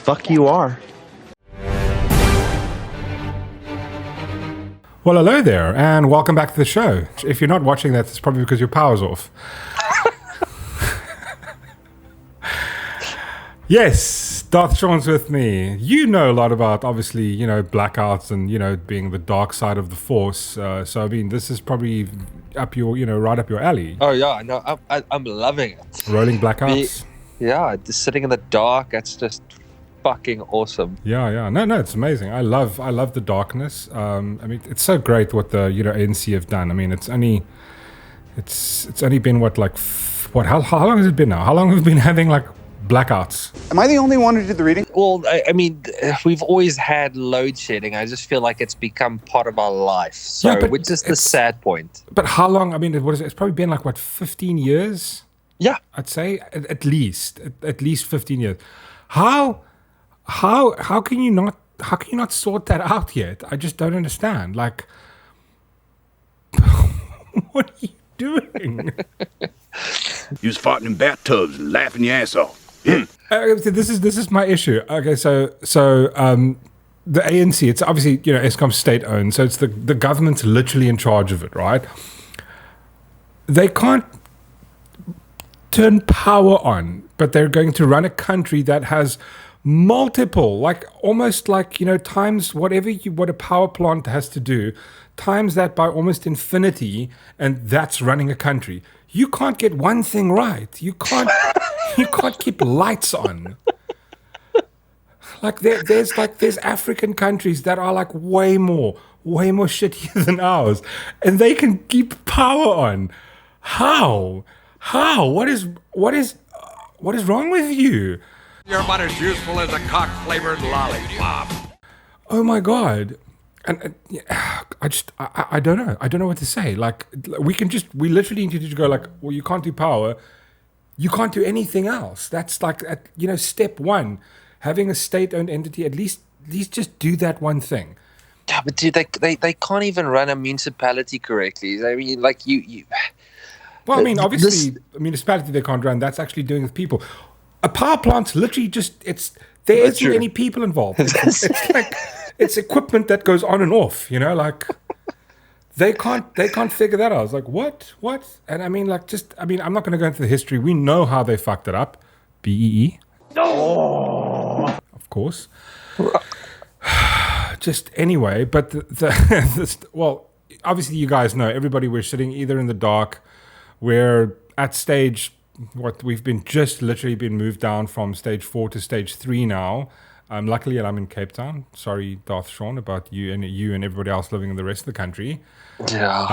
fuck you are. Well, hello there, and welcome back to the show. If you're not watching that, it's probably because your power's off. Yes, Darth Sean's with me. You know a lot about, obviously, blackouts and, being the dark side of the force. So, I mean, this is probably up your, right up your alley. Oh, yeah, no, I'm loving it. Rolling blackouts. Yeah, just sitting in the dark, that's just fucking awesome. Yeah. No, it's amazing. I love the darkness. I mean, it's so great what the, ANC have done. I mean, it's only been how long has it been now? How long have we been having, blackouts? Am I the only one who did the reading? Well, I mean, we've always had load shedding. I just feel like it's become part of our life. So, Yeah, but which is the sad point. But how long? I mean, what is it? It's probably been 15 years? Yeah. I'd say at least 15 years. How can you not sort that out yet? I just don't understand. What are you doing? You was farting in bathtubs and laughing your ass off. This is my issue. Okay, so the ANC, it's obviously Eskom state owned, so it's the government's literally in charge of it, right? They can't turn power on, but they're going to run a country that has multiple, times what a power plant has to do, times that by almost infinity, and that's running a country. You can't get one thing right. You can't keep lights on. There's African countries that are way more shittier than ours, and they can keep power on. How? What is wrong with you? You're about as useful as a cock-flavored lollipop. Oh my God. And I don't know. I don't know what to say. We literally need to go well, you can't do power. You can't do anything else. That's step one. Having a state-owned entity, at least just do that one thing. Yeah, but dude, they can't even run a municipality correctly. I mean, you. Well, I mean, obviously, a municipality they can't run. That's actually doing with people. A power plant's literally there isn't any people involved. It's equipment that goes on and off, they can't figure that out. I was like, what? And I mean, I'm not going to go into the history. We know how they fucked it up. BEE. No. Of course. Just anyway, but well, obviously you guys know, everybody, we're sitting either in the dark, we're at stage, we've been literally been moved down from stage 4 to stage 3 now. Luckily, I'm in Cape Town. Sorry, Darth Sean, about you and everybody else living in the rest of the country. Yeah.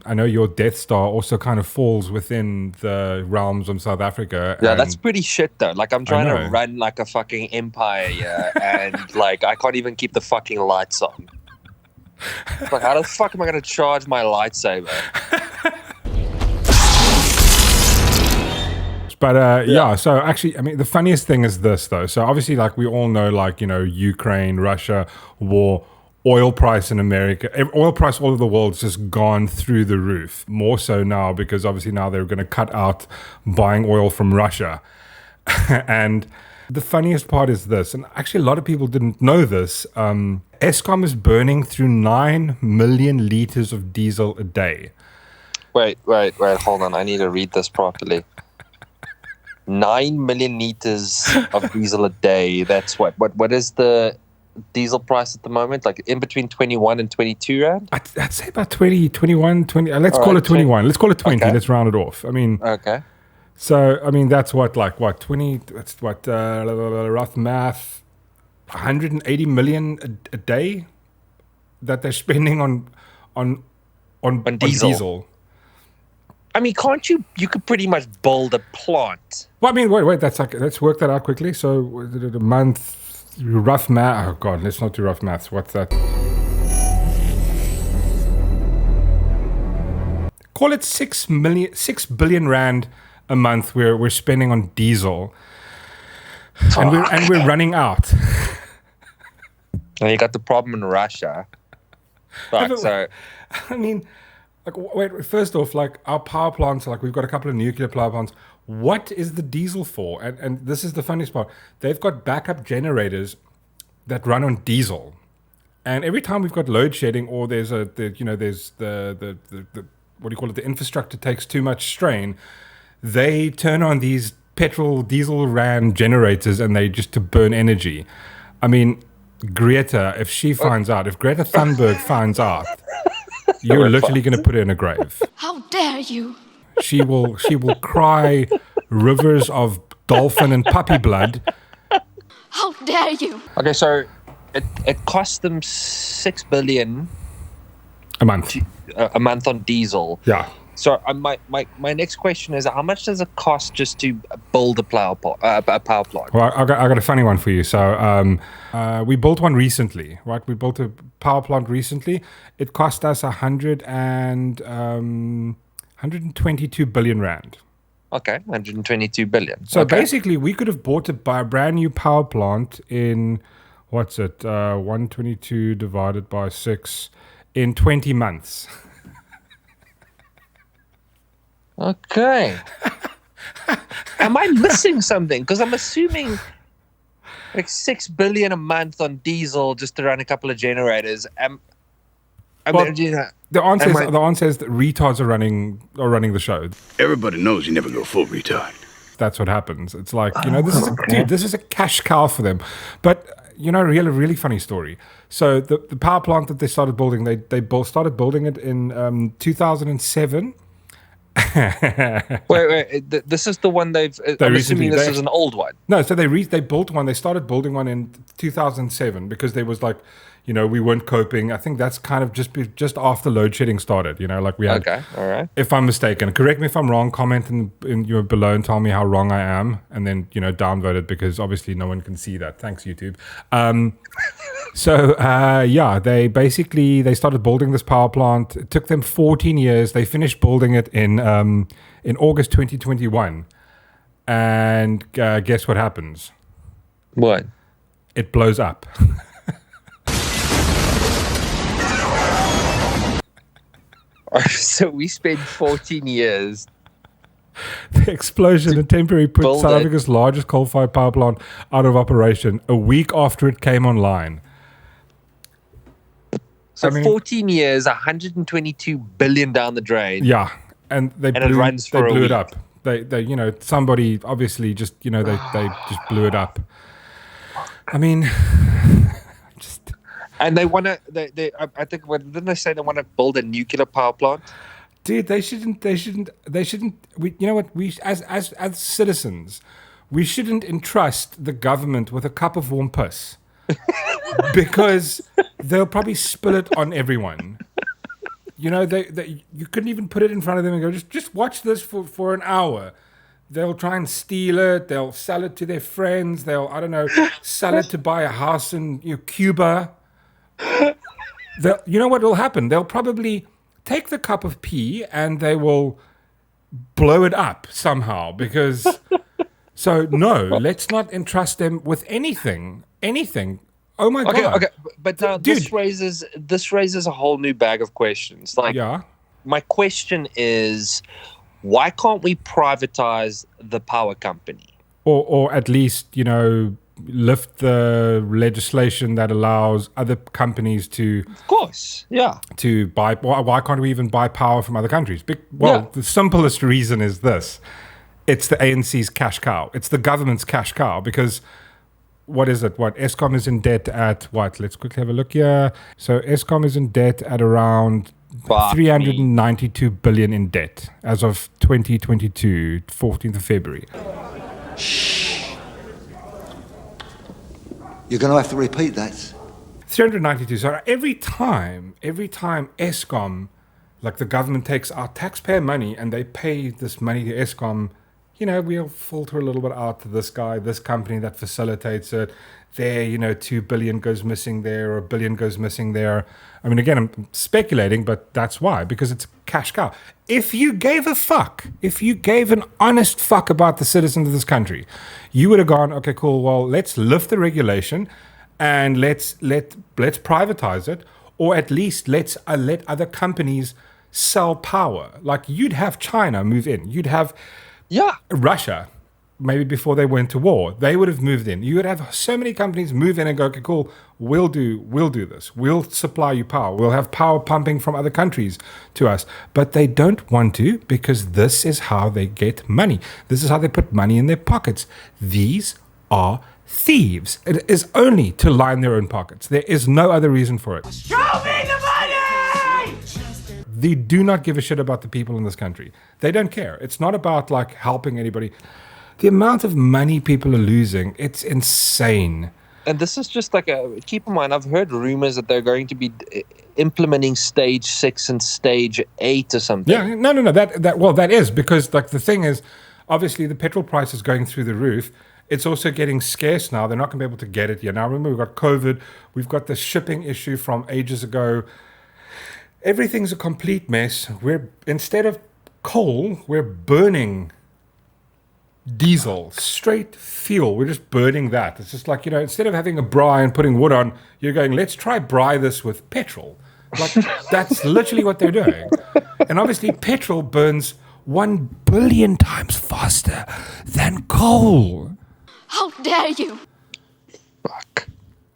I know your Death Star also kind of falls within the realms of South Africa. Yeah, that's pretty shit though. I'm trying to run a fucking empire here, and I can't even keep the fucking lights on. How the fuck am I going to charge my lightsaber? But yeah, so actually, I mean, the funniest thing is this, though. So obviously, we all know, Ukraine, Russia, war, oil price in America, oil price all over the world's just gone through the roof. More so now because obviously now they're going to cut out buying oil from Russia. And the funniest part is this, and actually a lot of people didn't know this. Eskom is burning through 9 million liters of diesel a day. Wait, hold on. I need to read this properly. 9 million liters of diesel a day. That's what is the diesel price at the moment? In between 21 and 22 rand? I'd say about 20, 21, 20. Let's call it 21. Let's call it 20. Okay. Let's round it off. I mean, okay. So, I mean, that's 20, that's rough math, 180 million a day that they're spending on diesel. I mean, can't you could pretty much build a plant. Well, I mean, wait, let's work that out quickly. So, a month, rough math, oh God, let's not do rough maths. What's that? Call it 6 billion rand a month we're spending on diesel. And we're running out. And you got the problem in Russia. Right, so I mean, wait, first off, our power plants, we've got a couple of nuclear power plants. What is the diesel for? And this is the funniest part. They've got backup generators that run on diesel. And every time we've got load shedding, or there's there's the what do you call it? The infrastructure takes too much strain. They turn on these petrol diesel ran generators, and they just to burn energy. I mean, Greta, if Greta Thunberg finds out, you're literally going to put her in a grave. How dare you? She will cry rivers of dolphin and puppy blood. How dare you? Okay, so it cost them 6 billion A month. a month on diesel. Yeah. So my next question is, how much does it cost just to build a power plant? Well, I got a funny one for you. So we built one recently, right? We built a power plant recently. It cost us 122 billion rand. Okay, 122 billion. So okay. basically, we could have bought it by a brand new power plant in, 122 divided by 6 in 20 months. Okay. Am I missing something? Because I'm assuming like 6 billion a month on diesel just to run a couple of generators. The answer is that retards are running the show. Everybody knows you never go full retard. That's what happens. It's like, this is a cash cow for them. But really funny story. So the power plant that they started building, they started building it in 2007. Wait. This is the one I'm assuming this is an old one. No, so they built one. They started building one in 2007 because there was like, we weren't coping. I think that's kind of just after load shedding started. Like we had. Okay, all right. If I'm mistaken, correct me if I'm wrong. Comment in below and tell me how wrong I am, and then downvote it because obviously no one can see that. Thanks, YouTube. They started building this power plant. It took them 14 years. They finished building it in August 2021, and guess what happens? What? It blows up. So we spent 14 years. The explosion and temporarily put South Africa's largest coal-fired power plant out of operation a week after it came online. So 14 years, 122 billion down the drain. Yeah, and it blew it up. They somebody obviously just they just blew it up. I mean, And they want to. I think. Didn't they say they want to build a nuclear power plant? Dude, they shouldn't. We, we as citizens, we shouldn't entrust the government with a cup of warm piss, because they'll probably spill it on everyone. You couldn't even put it in front of them and go, just watch this for an hour. They'll try and steal it. They'll sell it to their friends. They'll, I don't know, sell it to buy a house in Cuba. You know what will happen? They'll probably take the cup of pee and they will blow it up somehow because... So, no, let's not entrust them with anything. Oh, my God. Okay, but now this raises a whole new bag of questions. Like, my question is, why can't we privatize the power company? Or at least, lift the legislation that allows other companies to... Of course, yeah. To buy... Why can't we even buy power from other countries? The simplest reason is this. It's the ANC's cash cow. It's the government's cash cow because... What is it? Eskom is in debt at what? Let's quickly have a look here. So Eskom is in debt at around 392 billion in debt as of 2022, 14th of February. You're going to have to repeat that. 392. So every time Eskom, like the government takes our taxpayer money and they pay this money to Eskom, we'll filter a little bit out to this guy, this company that facilitates it. There, 2 billion goes missing there, or a billion goes missing there. I mean, again, I'm speculating, but that's why, because it's a cash cow. If you gave a fuck, if you gave an honest fuck about the citizens of this country, you would have gone, okay, cool, well, let's lift the regulation and let's privatize it, or at least let's let other companies sell power. Like, you'd have China move in. You'd have Yeah. Russia, maybe before they went to war, they would have moved in. You would have so many companies move in and go, okay, cool, we'll do this. We'll supply you power. We'll have power pumping from other countries to us. But they don't want to, because this is how they get money. This is how they put money in their pockets. These are thieves. It is only to line their own pockets. There is no other reason for it. Show me the money! They do not give a shit about the people in this country. They don't care. It's not about like helping anybody. The amount of money people are losing, it's insane. And this is just like keep in mind, I've heard rumors that they're going to be implementing stage 6 and stage 8 or something. Yeah, no. That is because like the thing is, obviously the petrol price is going through the roof. It's also getting scarce now. They're not going to be able to get it yet. Now remember, we've got COVID. We've got the shipping issue from ages ago. Everything's a complete mess. Instead of coal, we're burning diesel, straight fuel. We're just burning that. It's just like, instead of having a braai and putting wood on, you're going, let's try braai this with petrol. Like, that's literally what they're doing. And obviously, petrol burns 1 billion times faster than coal. How dare you? Fuck.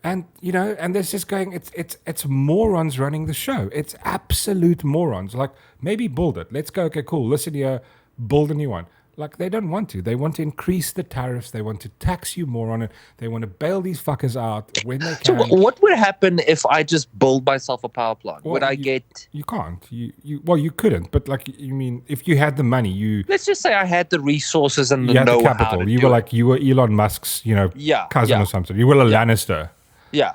And, and there's just going, it's morons running the show. It's absolute morons. Like, maybe build it. Let's go, okay, cool. Listen here, build a new one. Like, they don't want to. They want to increase the tariffs. They want to tax you more on it. They want to bail these fuckers out when they So can. what would happen if I just build myself a power plant? Well, would I get... You can't. You couldn't. But, like, you mean, if you had the money, Let's just say I had the resources and the you had the know-how capital. to You do were it. like, you were Elon Musk's, cousin or something. You were a Lannister. Yeah.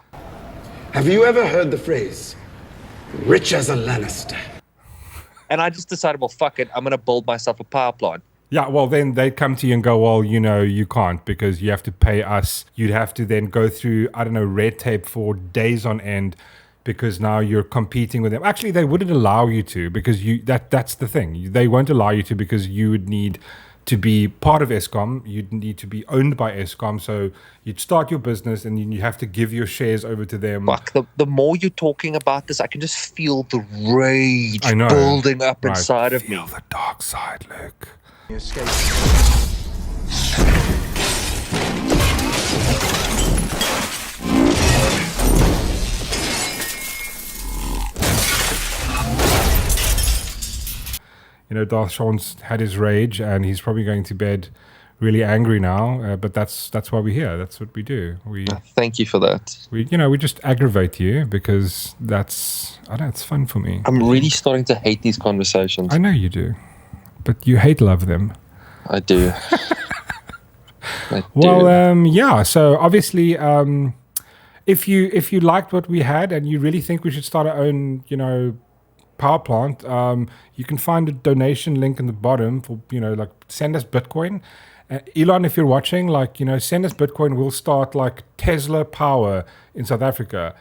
Have you ever heard the phrase, rich as a Lannister? And I just decided, well, fuck it. I'm going to build myself a power plant. Yeah, well, then they'd come to you and go, well, you can't because you have to pay us. You'd have to then go through, I don't know, red tape for days on end because now you're competing with them. Actually, they wouldn't allow you to because that's the thing. They won't allow you to because you would need to be part of Eskom. You'd need to be owned by Eskom. So you'd start your business and then you have to give your shares over to them. Fuck, the more you're talking about this, I can just feel the rage I know. building up Right. inside of me. Feel the dark side, Luke. Darth Sean's had his rage and he's probably going to bed really angry now, but that's why we're here. That's what we do. Thank you for that. We just aggravate you because it's fun for me. I'm really starting to hate these conversations. I know you do, but you hate love them. I do. I do. Well, yeah. So obviously, if you liked what we had and you really think we should start our own, power plant, you can find a donation link in the bottom for like send us Bitcoin. Elon, if you're watching, send us Bitcoin. We'll start like Tesla power in South Africa.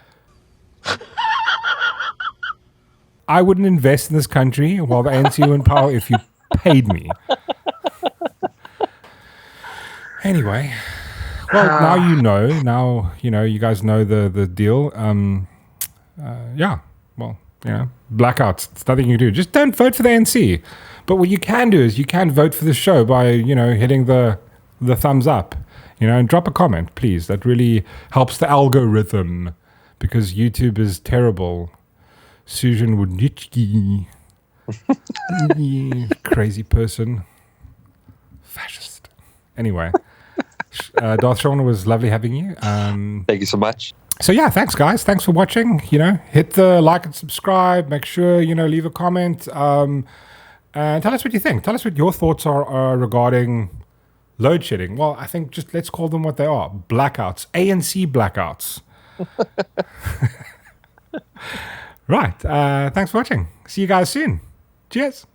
I wouldn't invest in this country while the ANC were in power if you paid me. Anyway, well, now you know. Now you guys know the deal. Yeah. Well, blackouts. It's nothing you can do. Just don't vote for the ANC. But what you can do is you can vote for the show by hitting the thumbs up. And drop a comment, please. That really helps the algorithm because YouTube is terrible. Susan Wojcicki. Crazy person. Fascist. Anyway, Darth Sean, was lovely having you. Thank you so much. So yeah, thanks guys. Thanks for watching. Hit the like and subscribe. Make sure, leave a comment. And tell us what you think. Tell us what your thoughts are regarding load shedding. Well, I think just let's call them what they are. Blackouts. ANC blackouts. Right. Thanks for watching. See you guys soon. Cheers.